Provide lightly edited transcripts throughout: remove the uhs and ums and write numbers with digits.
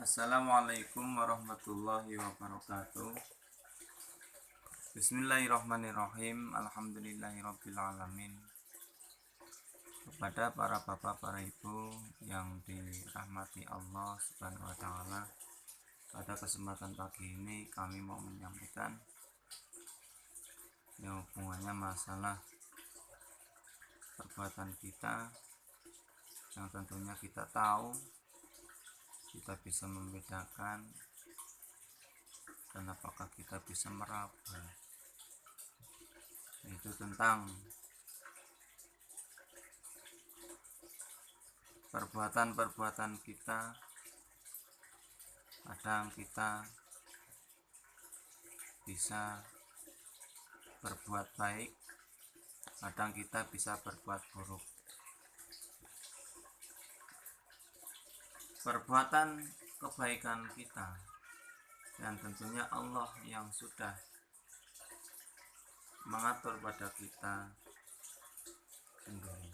Assalamualaikum warahmatullahi wabarakatuh. Bismillahirrahmanirrahim. Alhamdulillahirrabbilalamin. Kepada para bapak, para ibu yang dirahmati Allah Subhanahu wa taala, pada kesempatan pagi ini kami mau menyampaikan yang hubungannya masalah perbuatan kita yang tentunya kita tahu, kita bisa membedakan, dan apakah kita bisa meraba, yaitu tentang perbuatan-perbuatan kita. Kadang kita bisa berbuat baik, kadang kita bisa berbuat buruk. Perbuatan kebaikan kita, dan tentunya Allah yang sudah mengatur pada kita sendiri.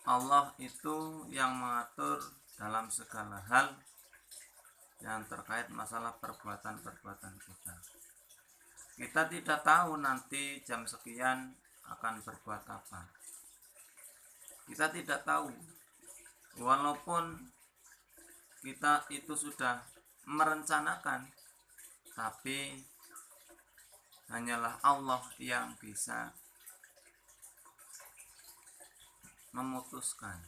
Allah itu yang mengatur dalam segala hal yang terkait masalah perbuatan-perbuatan kita. Kita tidak tahu nanti jam sekian akan berbuat apa. Kita tidak tahu. Walaupun kita itu sudah merencanakan, tapi hanyalah Allah yang bisa memutuskan.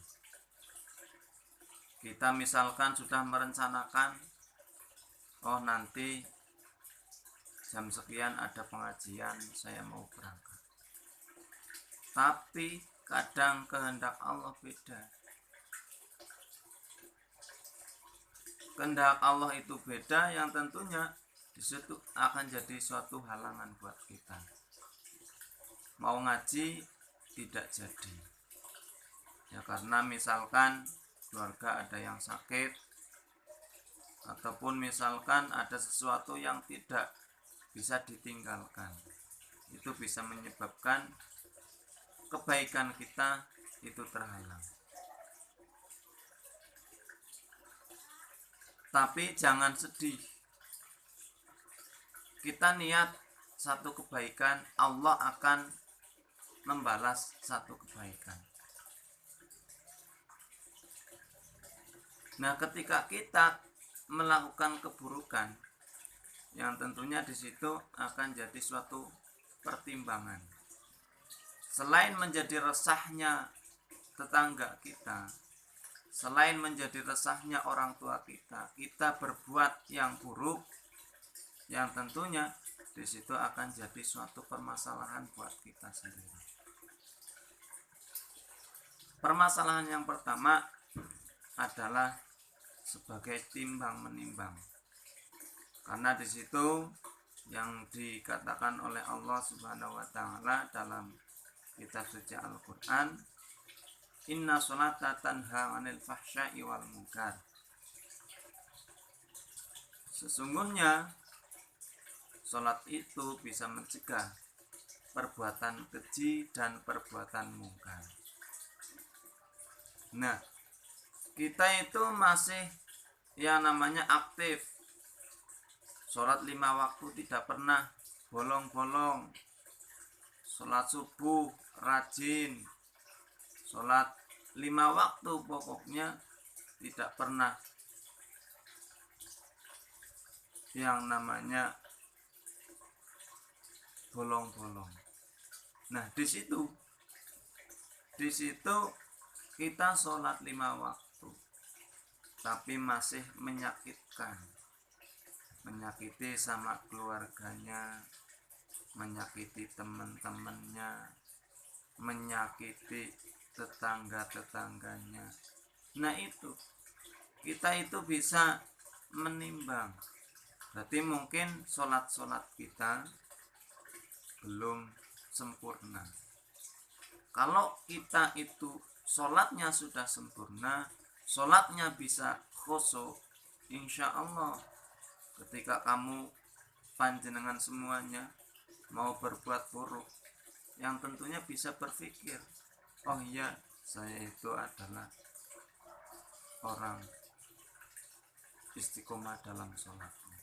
Kita misalkan sudah merencanakan, oh nanti jam sekian ada pengajian, saya mau berangkat. Tapi kadang kehendak Allah beda. Kehendak Allah itu beda, yang tentunya disitu akan jadi suatu halangan buat kita. Mau ngaji tidak jadi. Ya karena misalkan keluarga ada yang sakit, ataupun misalkan ada sesuatu yang tidak bisa ditinggalkan. Itu bisa menyebabkan kebaikan kita itu terhalang. Tapi jangan sedih. Kita niat satu kebaikan, Allah akan membalas satu kebaikan. Nah, ketika kita melakukan keburukan, yang tentunya di situ akan jadi suatu pertimbangan. Selain menjadi resahnya tetangga kita, selain menjadi resahnya orang tua kita, kita berbuat yang buruk, yang tentunya di situ akan jadi suatu permasalahan buat kita sendiri. Permasalahan yang pertama adalah sebagai timbang menimbang. Karena di situ yang dikatakan oleh Allah Subhanahu wa taala dalam kitab suci Al-Qur'an, inna sholata tanha 'anil fahsya'i wal munkar. Sesungguhnya sholat itu bisa mencegah perbuatan keji dan perbuatan mungkar. Nah, kita itu masih yang namanya aktif. Sholat 5 waktu tidak pernah bolong-bolong. Sholat subuh rajin. Sholat 5 waktu pokoknya tidak pernah yang namanya bolong-bolong. Nah, di situ kita sholat 5 waktu, tapi masih menyakiti sama keluarganya, menyakiti teman-temannya, menyakiti tetangga-tetangganya. Nah, itu kita itu bisa menimbang. Berarti mungkin sholat kita belum sempurna. Kalau kita itu sholatnya sudah sempurna, sholatnya bisa khusyuk, insya Allah ketika kamu panjenengan semuanya mau berbuat buruk, yang tentunya bisa berpikir, oh iya, saya itu adalah orang istiqomah dalam sholatnya.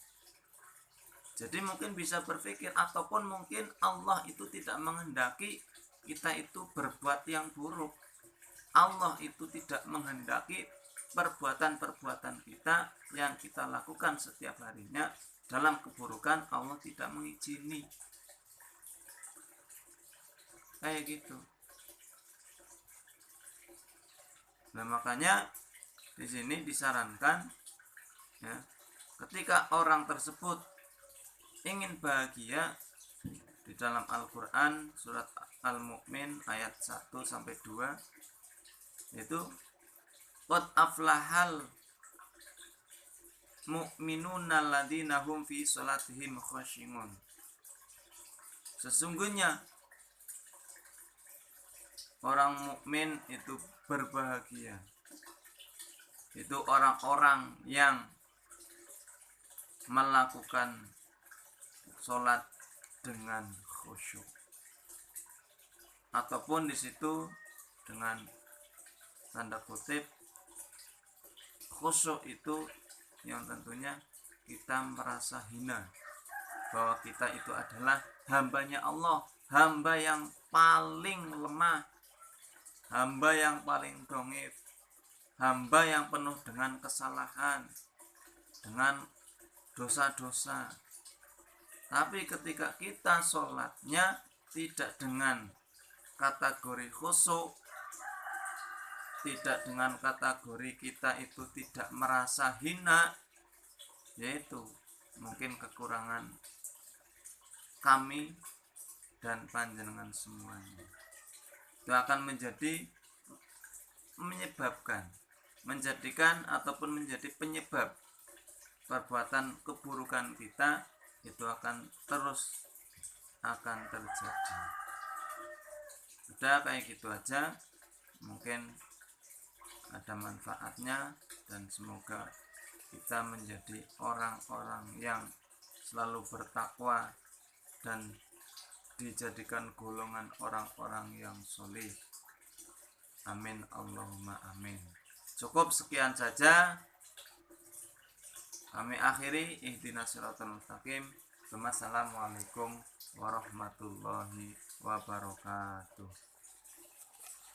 Jadi mungkin bisa berpikir, ataupun mungkin Allah itu tidak menghendaki kita itu berbuat yang buruk. Allah itu tidak menghendaki perbuatan-perbuatan kita yang kita lakukan setiap harinya dalam keburukan, Allah tidak mengizini. Kayak gitu. Nah, makanya di sini disarankan ya, ketika orang tersebut ingin bahagia, di dalam Al-Qur'an surat Al-Mu'min ayat 1 sampai 2 itu qad aflahal mu'minuna alladzina hum fi sholatihim khashi'un. Sesungguhnya orang mukmin itu berbahagia. Itu orang-orang yang melakukan sholat dengan khusyuk, ataupun di situ dengan tanda kutip khusyuk itu yang tentunya kita merasa hina bahwa kita itu adalah hambanya Allah, hamba yang paling lemah, hamba yang paling dongif, hamba yang penuh dengan kesalahan, dengan dosa-dosa. Tapi ketika kita sholatnya tidak dengan kategori khusyuk, tidak dengan kategori kita itu tidak merasa hina, yaitu mungkin kekurangan kami dan panjenengan semuanya, itu akan menjadikan ataupun menjadi penyebab perbuatan keburukan kita itu akan terjadi. Udah kayak gitu aja, mungkin ada manfaatnya, dan semoga kita menjadi orang-orang yang selalu bertakwa dan dijadikan golongan orang-orang yang sholih. Amin Allahumma amin. Cukup sekian saja. Kami akhiri, ihdinas siratal mustaqim. Wassalamualaikum warahmatullahi wabarakatuh.